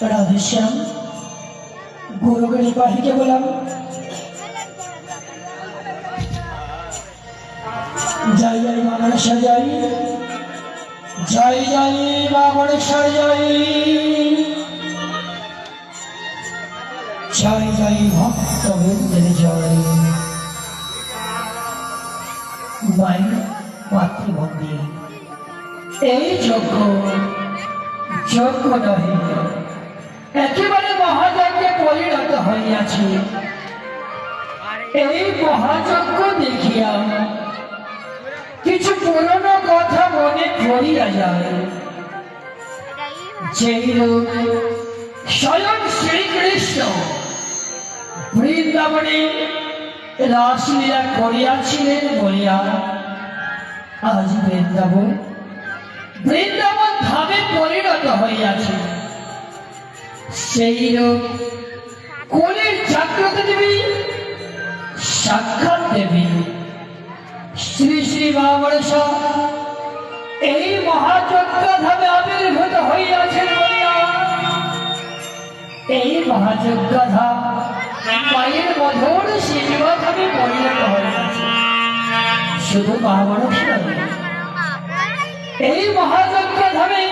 রাধেশ্যাম গুরুকে পাঠিয়ে বললাম, যাই যাই মা মনসা যাই, যাই যাই মা মনসা যাই, যাই যাই ভক্তবৃন্দের জয়। মায়ের মাতৃমন্দির এই যজ্ঞ যজ্ঞ নহে, একেবারে মহাযজ্ঞে পরিণত হইয়াছে। এই মহাযজ্ঞ দেখিয়া কিছু পুরনো কথা মনে পড়িয়া যায়। যেই লোক স্বয়ং শ্রীকৃষ্ণ বৃন্দাবনে রাসলীলা করিয়াছিলেন বলিয়া আজ বৃন্দাবন ধামে পরিণত হইয়াছে। সেই লোক কোলের জাগ্রত দেবী সাক্ষাৎ দেবী শ্রী শ্রী মা মনসা এই মহাযজ্ঞ ধামে আবির্ভূত হইয়াছেন বলিয়া এই মহাযজ্ঞ ধাম মায়ের মধুর সেবা ধামে পরিণত হইয়াছে। শুধু মা মনসা এই মহাযজ্ঞ ধামে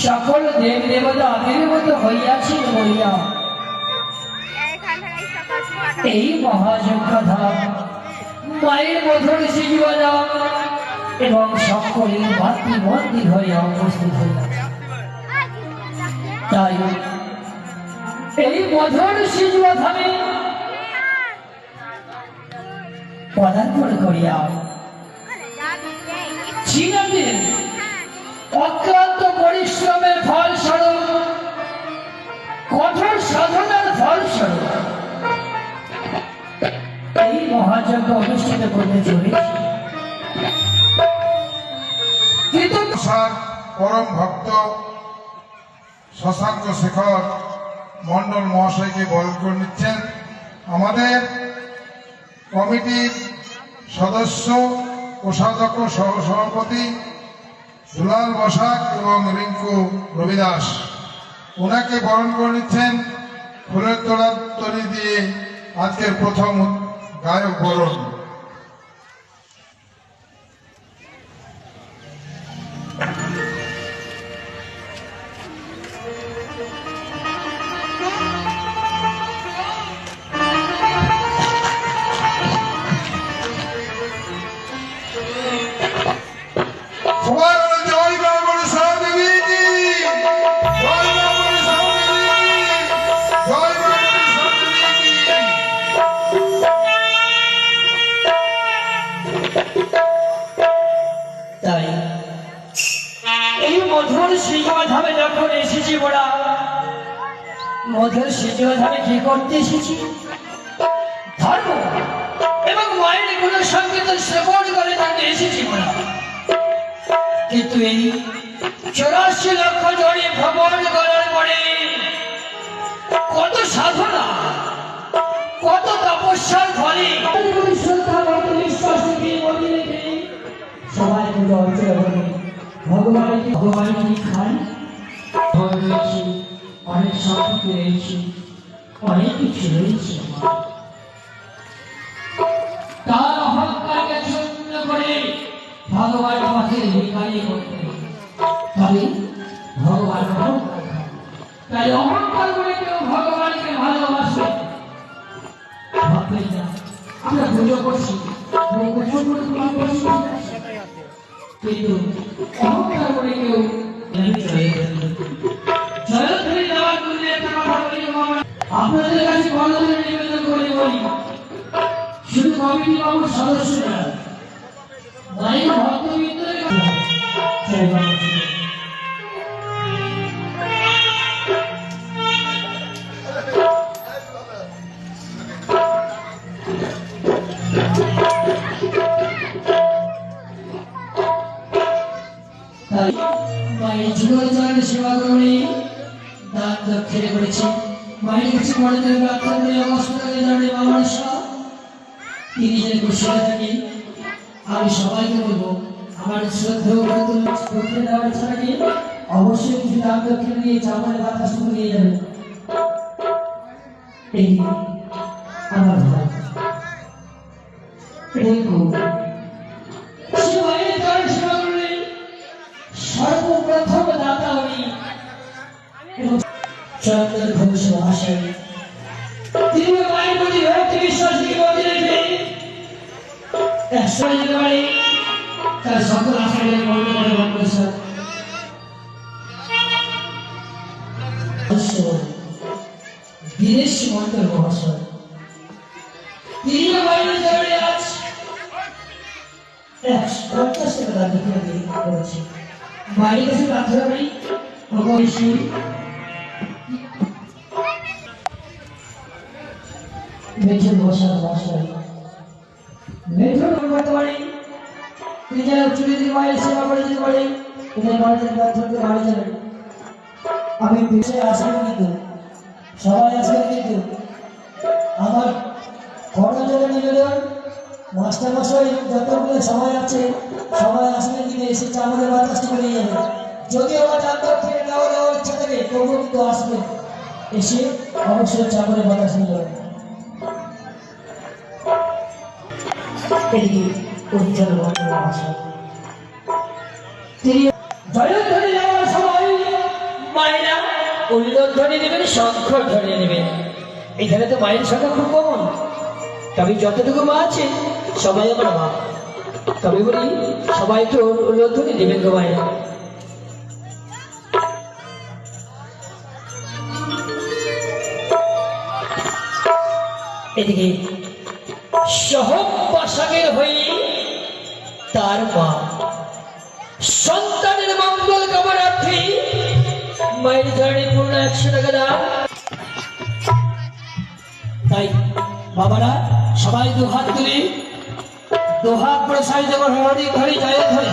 সকল দেব দেবতা আবির্ভূত হইয়াছেন বলিয়া এই মহাযজ্ঞ ধাম মায়ের মধুর সেবা ধাম এবং সকলের মাতৃমন্দির হইয়া উপস্থিত হইয়াছে। তাই এই মধুর সেবা ধামে পদার্পণ করিয়া চিরদিন অক্লান্ত পরিশ্রমের ফলস্বরূপ, কঠোর সাধনার ফলস্বরূপ এই মহাযজ্ঞ অনুষ্ঠিত করতে চলেছি। পরম ভক্ত শশাঙ্ক শেখর মন্ডল মহাশয়কে বরণ করে নিচ্ছেন। আমাদের কমিটির সদস্য কোষাধ্যক্ষ সহসভাপতি দুলাল বসাক এবং রিঙ্কু রবিদাস, ওনাকে বরণ করে নিচ্ছেন ফুলের তোলার তরি দিয়ে আজকের প্রথম গায়ক বরণ। তাই এই মধুর সেবা ধামে যখন এসেছি, ওরা মধুর সেবা ধামে কি করতে এসেছি? ধর্ম এবং মায়ের গুণ সংকীর্তন শ্রবণ করে তাকে এসেছি ওরা। কিন্তু এই 84 লক্ষ জনে ভ্রমণ করার পরে কত সাধনা, কত তপস্যার ফলে সবাই পুজো অর্চনা করে ভগবানকে খান। রয়েছে অনেক সম্পত্তি রয়েছে, অনেক কিছু রয়েছে। তার অহংকারকে শূন্য করে ভগবান পথে ভিখারি করতে, তবে ভগবান অহংকার, তাই অহংকার করে কেউ ভগবানকে ভালোবাসে ভাববেন না। আমরা পুজো করছি, কিন্তু অহংকার করে কেউ আপনাদের কাছে বড় নিবেদন করে বলি, শুধু কমিটি বাবুর সদস্যরা মায়ের ভক্তবৃন্দের মায়ের জীবন সেবা করে দান দক্ষিণে করেছে। মায়ের কাছে বড়দের প্রার্থনা করে অবস্থা জানে মা মনসা তিনি যেন খুশি হয়ে থাকি। আমি সবাইকে বলবো আমার শ্রদ্ধা করতে দেওয়ার ছাড়া অবশ্যই কিছু দান দক্ষিণ দিয়ে চামড়ের বাতাস শুরু নিয়ে যাবেন। এই আমার ভাই রেঙ্কু সে মায়ের চরণ সেবা করলেন। সর্বপ্রথম দাতা উনি এবং চন্দ্র ঘোষ মহাশয় তিনি মায়ের প্রতি ভক্তি বিশ্বাস থেকে বজায় রেখে একশো যেতে পারে তার সকল আশাকে বন্ধ করে বন্ধ বিদেশ মন্ত্র মহাশয় তিনি বাইরে চলে আজ 150 টাকা দাবি করেছে। বাইরে কাছে প্রার্থনা করি অবশ্যই মেঠুর মহাশয় মেঠুর করতে পারি তিনি যারা উচ্চনীতি বাইরে সেবা করে যেতে পারে এদের বাড়িতে প্রার্থনা বাড়ি যাবেন। আমি পিছিয়ে আসবেন কিন্তু সবাই আসবেন কিন্তু আমার কর্মচারী নিবেদন মাস্টার মশাই যতগুলো সবাই আছে সবাই আসবেন কিন্তু এসে চামড়ের বাতাসটি করে নিয়ে যাবেন। যদি আমার দান দক্ষিণে নেওয়া দেওয়ার ইচ্ছা থাকে তবুও কিন্তু আসবেন এসে অবশ্যই চামড়ের বাতাস নিয়ে যাবেন। এদিকে উজ্জ্বল মহাশয় তিনি জয়ধ্বনি দেওয়ার সময় মায়েরা উল্লোধ্বনি নেবেন, শঙ্খ ধ্বনি নেবেন। এখানে তো মায়ের সংখ্যা খুব কমন, তবে যতটুকু মা আছে সবাই আমার মা। তবে বলি সবাই একটু উল্লোধ্বনি দেবেন গো মায়েরা। এদিকে সহবাসকের হয়ে তার মা সন্তানের মঙ্গল কামনার্থে মায়ের ধরনের পূর্ণ 100 টাকা দান। তাই বাবারা সবাই দুহাত তুলে দুহাত প্রসারিত করে হরি হরি জয় ধরে,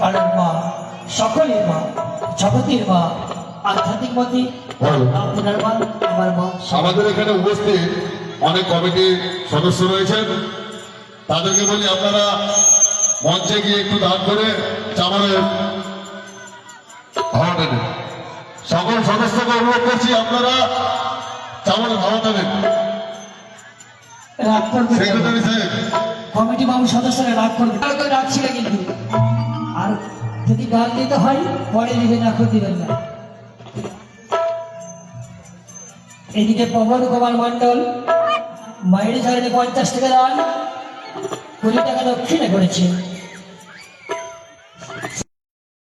কারণ মা সকলের মা, জগতের মা, আধ্যাত্মিক মতে আপনার মা আমার মা। আমাদের এখানে উপস্থিত অনেক কমিটির সদস্য রয়েছেন, তাদেরকে বলি আপনারা মঞ্চে গিয়ে একটু দান করে চামড়ের ভাড়াটা দেন। সকল সদস্যকে অনুরোধ করছি আপনারা চামড়ের ভাড়াটা দেন। রাগ করবেন সেক্রেটারি সাহেব, কমিটি বাবু সদস্যরা রাগ করবে, রাখছি না কিন্তু। আর যদি গান দিতে হয় পরে দিবেন, এখন দিবেন না। এদিকে পবন কুমার মন্ডল মায়ের ধরনের 50 টাকা দান, 20 টাকা দক্ষিণে করেছে।